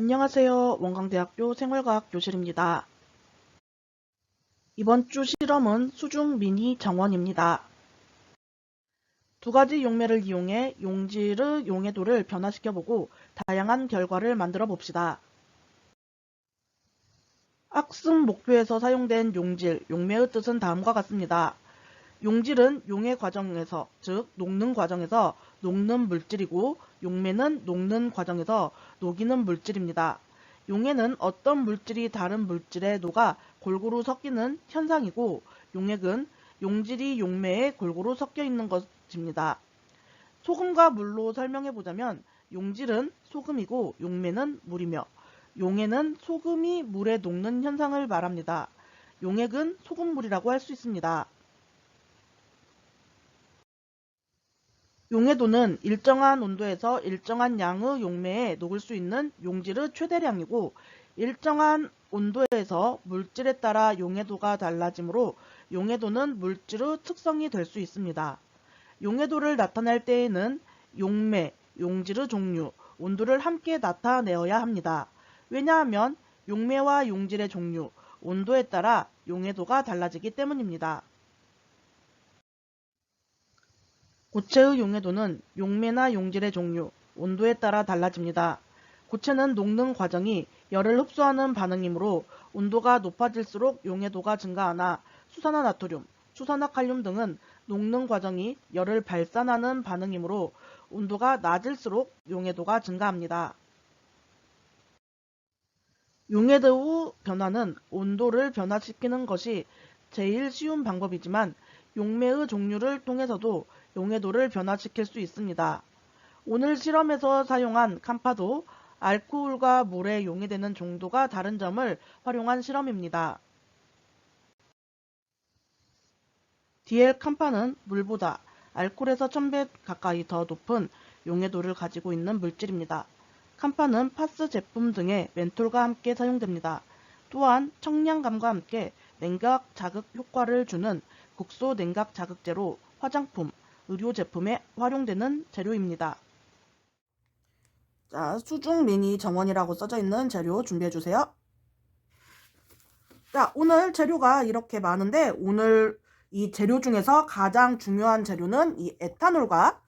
안녕하세요. 원광대학교 생활과학 교실입니다. 이번 주 실험은 수중 미니 정원입니다. 두 가지 용매를 이용해 용질의 용해도를 변화시켜보고 다양한 결과를 만들어 봅시다. 학습 목표에서 사용된 용질, 용매의 뜻은 다음과 같습니다. 용질은 용해 과정에서, 즉 녹는 과정에서 녹는 물질이고 용매는 녹는 과정에서 녹이는 물질입니다. 용해는 어떤 물질이 다른 물질에 녹아 골고루 섞이는 현상이고 용액은 용질이 용매에 골고루 섞여 있는 것입니다. 소금과 물로 설명해 보자면 용질은 소금이고 용매는 물이며 용해는 소금이 물에 녹는 현상을 말합니다. 용액은 소금물이라고 할 수 있습니다. 용해도는 일정한 온도에서 일정한 양의 용매에 녹을 수 있는 용질의 최대량이고 일정한 온도에서 물질에 따라 용해도가 달라지므로 용해도는 물질의 특성이 될 수 있습니다. 용해도를 나타낼 때에는 용매, 용질의 종류, 온도를 함께 나타내어야 합니다. 왜냐하면 용매와 용질의 종류, 온도에 따라 용해도가 달라지기 때문입니다. 고체의 용해도는 용매나 용질의 종류, 온도에 따라 달라집니다. 고체는 녹는 과정이 열을 흡수하는 반응이므로 온도가 높아질수록 용해도가 증가하나 수산화나트륨, 수산화칼륨 등은 녹는 과정이 열을 발산하는 반응이므로 온도가 낮을수록 용해도가 증가합니다. 용해도의 변화는 온도를 변화시키는 것이 제일 쉬운 방법이지만 용매의 종류를 통해서도 용해도를 변화시킬 수 있습니다. 오늘 실험에서 사용한 캄파도 알코올과 물에 용해되는 정도가 다른 점을 활용한 실험입니다. DL 캄파는 물보다 알코올에서 1000배 가까이 더 높은 용해도를 가지고 있는 물질입니다. 캄파는 파스 제품 등의 멘톨과 함께 사용됩니다. 또한 청량감과 함께 냉각 자극 효과를 주는 국소 냉각 자극제로 화장품, 의료 제품에 활용되는 재료입니다. 자, 수중 미니 정원이라고 써져 있는 재료 준비해 주세요. 자, 오늘 재료가 이렇게 많은데 오늘 이 재료 중에서 가장 중요한 재료는 이 에탄올과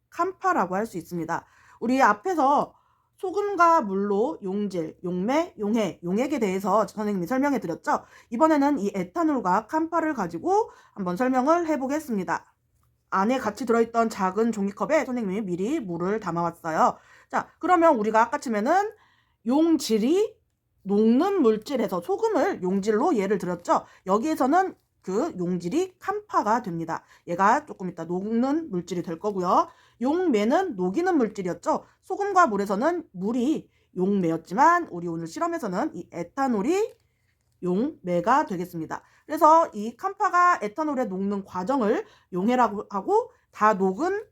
캄파라고 할 수 있습니다. 우리 앞에서 소금과 물로 용질, 용매, 용해, 용액에 대해서 선생님이 설명해 드렸죠. 이번에는 이 에탄올과 캄파를 가지고 한번 설명을 해보겠습니다. 안에 같이 들어있던 작은 종이컵에 선생님이 미리 물을 담아왔어요. 자, 그러면 우리가 아까 치면은 용질이 녹는 물질에서 소금을 용질로 예를 들었죠. 여기에서는 그 용질이 캄파가 됩니다. 얘가 조금 이따 녹는 물질이 될 거고요. 용매는 녹이는 물질이었죠. 소금과 물에서는 물이 용매였지만 우리 오늘 실험에서는 이 에탄올이 용매가 되겠습니다. 그래서 이 캄파가 에탄올에 녹는 과정을 용해라고 하고 다 녹은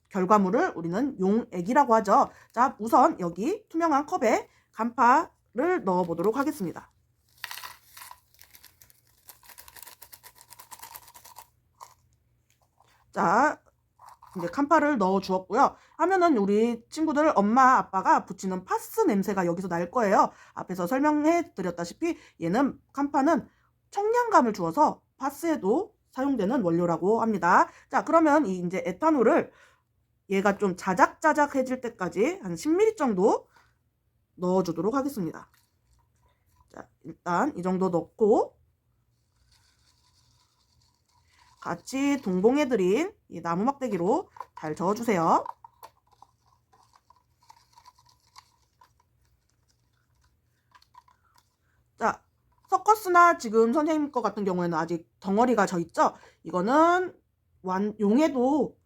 결과물을 우리는 용액이라고 하죠. 자, 우선 여기 투명한 컵에 캄파를 넣어 보도록 하겠습니다. 자, 이제 캄파를 넣어 주었고요. 하면은 우리 친구들 엄마 아빠가 붙이는 파스 냄새가 여기서 날 거예요. 앞에서 설명해 드렸다시피 얘는 캄파는 청량감을 주어서 파스에도 사용되는 원료라고 합니다. 자, 그러면 이 이제 에탄올을 얘가 좀 자작자작해질 때까지 한 10ml 정도 넣어주도록 하겠습니다. 자, 일단 이 정도 넣고 같이 동봉해드린 이 나무 막대기로 잘 저어주세요. 자, 섞었으나 지금 선생님 거 같은 경우에는 아직 덩어리가 져 있죠? 이거는 용해도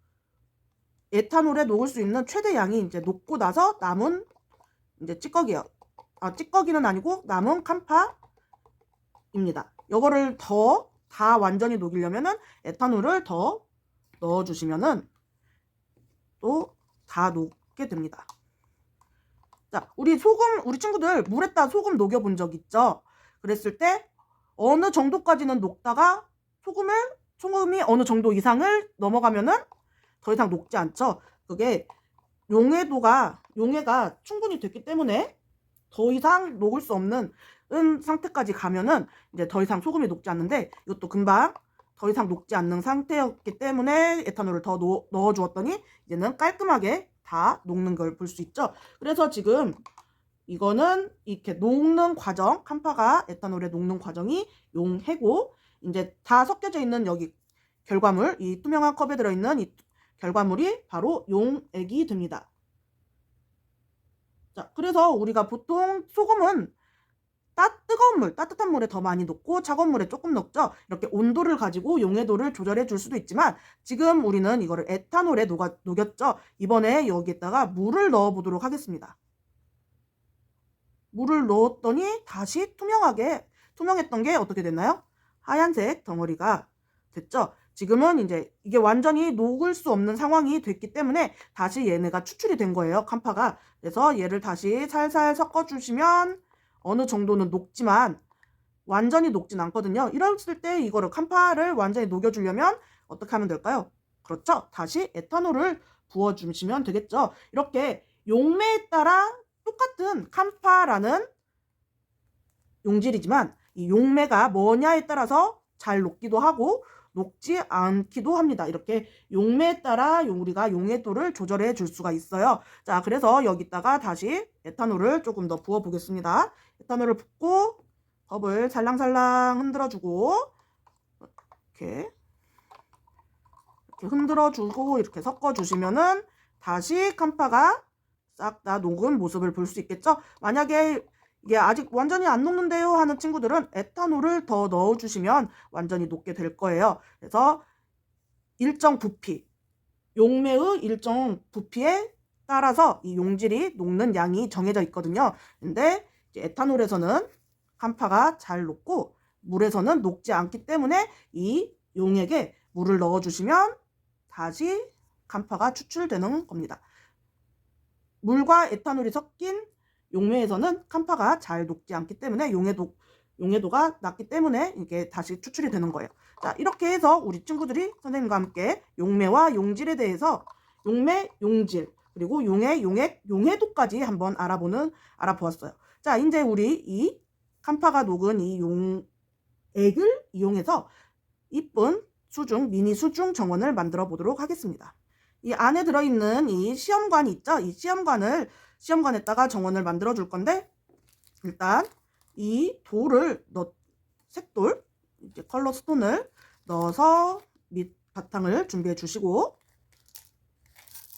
에탄올에 녹을 수 있는 최대량이 이제 녹고 나서 남은 이제 찌꺼기예요. 찌꺼기는 아니고 남은 캄파입니다. 이거를 다 완전히 녹이려면은 에탄올을 더 넣어주시면은 또 다 녹게 됩니다. 자, 우리 친구들 물에다 소금 녹여본 적 있죠? 그랬을 때 어느 정도까지는 녹다가 소금이 어느 정도 이상을 넘어가면은 더 이상 녹지 않죠? 그게 용해가 충분히 됐기 때문에 더 이상 녹을 수 없는 상태까지 가면은 이제 더 이상 소금이 녹지 않는데, 이것도 금방 더 이상 녹지 않는 상태였기 때문에 에탄올을 더 넣어 주었더니 이제는 깔끔하게 다 녹는 걸 볼 수 있죠. 그래서 지금 이거는 이렇게 녹는 과정, 캄파가 에탄올에 녹는 과정이 용해고, 이제 다 섞여져 있는 여기 결과물, 이 투명한 컵에 들어있는 이 결과물이 바로 용액이 됩니다. 자, 그래서 우리가 보통 소금은 뜨거운 물, 따뜻한 물에 더 많이 넣고 차가운 물에 조금 넣죠. 이렇게 온도를 가지고 용해도를 조절해 줄 수도 있지만, 지금 우리는 이거를 에탄올에 녹였죠. 이번에 여기에다가 물을 넣어 보도록 하겠습니다. 물을 넣었더니 다시 투명했던 게 어떻게 됐나요? 하얀색 덩어리가 됐죠. 지금은 이제 이게 완전히 녹을 수 없는 상황이 됐기 때문에 다시 얘네가 추출이 된 거예요, 캄파가. 그래서 얘를 다시 살살 섞어주시면 어느 정도는 녹지만 완전히 녹진 않거든요. 이랬을 때 이거를 캄파를 완전히 녹여주려면 어떻게 하면 될까요? 그렇죠. 다시 에탄올을 부어주시면 되겠죠. 이렇게 용매에 따라 똑같은 캄파라는 용질이지만 이 용매가 뭐냐에 따라서 잘 녹기도 하고 녹지 않기도 합니다. 이렇게 용매에 따라 우리가 용해도를 조절해 줄 수가 있어요. 자, 그래서 여기다가 다시 에탄올을 조금 더 부어 보겠습니다. 에탄올을 붓고 컵을 살랑살랑 흔들어주고 이렇게 흔들어주고 이렇게 섞어주시면은 다시 캄파가 싹 다 녹은 모습을 볼 수 있겠죠. 만약에 이게 아직 완전히 안 녹는데요 하는 친구들은 에탄올을 더 넣어주시면 완전히 녹게 될 거예요. 그래서 일정 부피, 용매의 일정 부피에 따라서 이 용질이 녹는 양이 정해져 있거든요. 근데 이제 에탄올에서는 캄파가 잘 녹고 물에서는 녹지 않기 때문에 이 용액에 물을 넣어주시면 다시 캄파가 추출되는 겁니다. 물과 에탄올이 섞인 용매에서는 캄파가 잘 녹지 않기 때문에 용해도가 낮기 때문에 이게 다시 추출이 되는 거예요. 자, 이렇게 해서 우리 친구들이 선생님과 함께 용매와 용질에 대해서 용매, 용질, 그리고 용해, 용액, 용해도까지 한번 알아보았어요. 자, 이제 우리 이 캄파가 녹은 이 용액을 이용해서 이쁜 미니 수중 정원을 만들어 보도록 하겠습니다. 이 안에 들어있는 이 시험관이 있죠? 이 시험관에다가 정원을 만들어 줄 건데, 일단 이 색돌, 이제 컬러 스톤을 넣어서 밑 바탕을 준비해 주시고,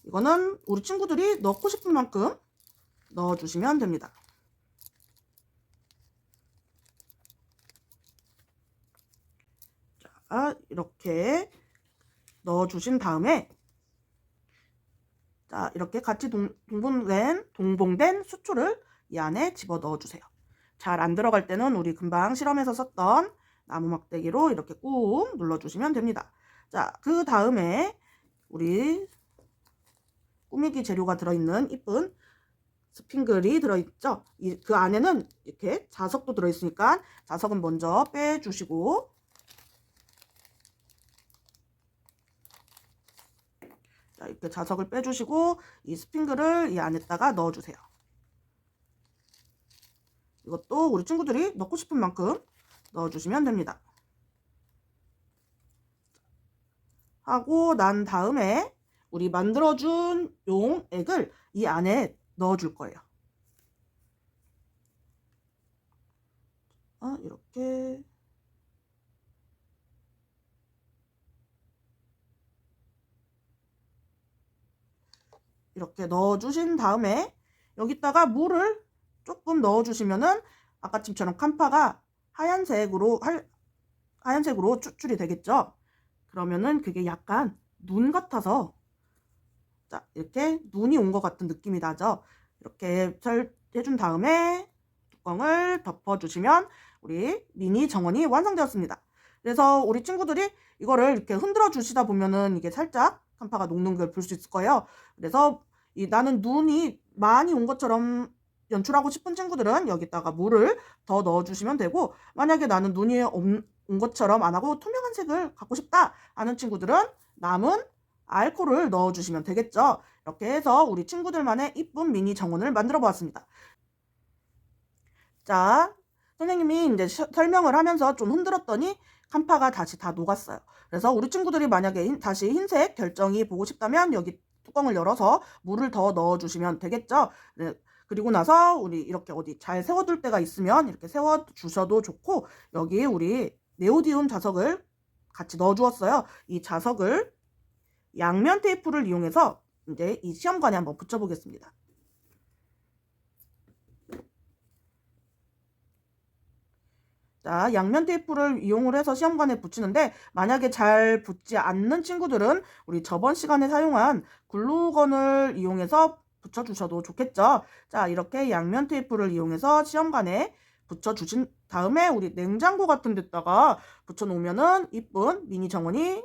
이거는 우리 친구들이 넣고 싶은 만큼 넣어 주시면 됩니다. 자, 이렇게 넣어 주신 다음에, 자, 이렇게 같이 동봉된 수초를 이 안에 집어 넣어 주세요. 잘 안 들어갈 때는 우리 금방 실험에서 썼던 나무 막대기로 이렇게 꾹 눌러 주시면 됩니다. 자, 그 다음에 우리 꾸미기 재료가 들어있는 이쁜 스핑글이 들어있죠. 그 안에는 이렇게 자석도 들어있으니까 자석은 먼저 빼주시고, 자, 이렇게 자석을 빼주시고 이 스핑글을 이 안에다가 넣어주세요. 이것도 우리 친구들이 넣고 싶은 만큼 넣어주시면 됩니다. 하고 난 다음에 우리 만들어준 용액을 이 안에 넣어줄 거예요. 이렇게 넣어주신 다음에 여기다가 물을 조금 넣어주시면은 아까처럼 캄파가 하얀색으로 추출이 되겠죠. 그러면은 그게 약간 눈 같아서, 자, 이렇게 눈이 온 것 같은 느낌이 나죠. 이렇게 잘 해준 다음에 뚜껑을 덮어주시면 우리 미니 정원이 완성되었습니다. 그래서 우리 친구들이 이거를 이렇게 흔들어 주시다 보면은 이게 살짝 캄파가 녹는 걸 볼 수 있을 거예요. 그래서 나는 눈이 많이 온 것처럼 연출하고 싶은 친구들은 여기다가 물을 더 넣어주시면 되고, 만약에 나는 눈이 온 것처럼 안 하고 투명한 색을 갖고 싶다 하는 친구들은 남은 알코올을 넣어주시면 되겠죠. 이렇게 해서 우리 친구들만의 이쁜 미니 정원을 만들어 보았습니다. 자, 선생님이 이제 설명을 하면서 좀 흔들었더니 칸파가 다시 다 녹았어요. 그래서 우리 친구들이 만약에 다시 흰색 결정이 보고 싶다면 여기 뚜껑을 열어서 물을 더 넣어주시면 되겠죠. 네. 그리고 나서 우리 이렇게 어디 잘 세워둘 데가 있으면 이렇게 세워주셔도 좋고, 여기 우리 네오디움 자석을 같이 넣어주었어요. 이 자석을 양면 테이프를 이용해서 이제 이 시험관에 한번 붙여보겠습니다. 자, 양면 테이프를 이용을 해서 시험관에 붙이는데, 만약에 잘 붙지 않는 친구들은 우리 저번 시간에 사용한 글루건을 이용해서 붙여주셔도 좋겠죠. 자, 이렇게 양면 테이프를 이용해서 시험관에 붙여주신 다음에 우리 냉장고 같은 데다가 붙여놓으면은 이쁜 미니 정원이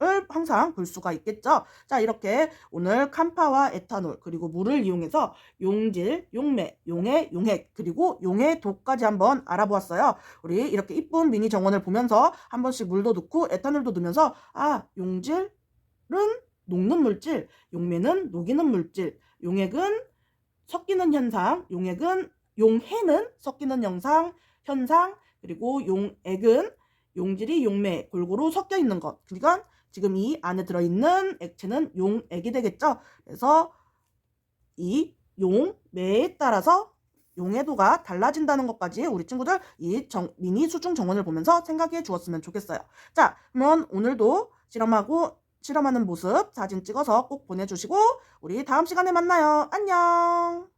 을 항상 볼 수가 있겠죠. 자, 이렇게 오늘 칸파와 에탄올 그리고 물을 이용해서 용질, 용매, 용해, 용핵 그리고 용해 독까지 한번 알아보았어요. 우리 이렇게 이쁜 미니 정원을 보면서 한 번씩 물도 넣고 에탄올도 넣으면서 용질은 녹는 물질, 용매는 녹이는 물질, 용핵은 섞이는 현상, 용해는 섞이는 현상, 그리고 용액은 용질이 용매 골고루 섞여 있는 것. 그러니까 지금 이 안에 들어있는 액체는 용액이 되겠죠. 그래서 이 용매에 따라서 용해도가 달라진다는 것까지 우리 친구들 이 미니 수중 정원을 보면서 생각해 주었으면 좋겠어요. 자, 그러면 오늘도 실험하는 모습 사진 찍어서 꼭 보내주시고 우리 다음 시간에 만나요. 안녕.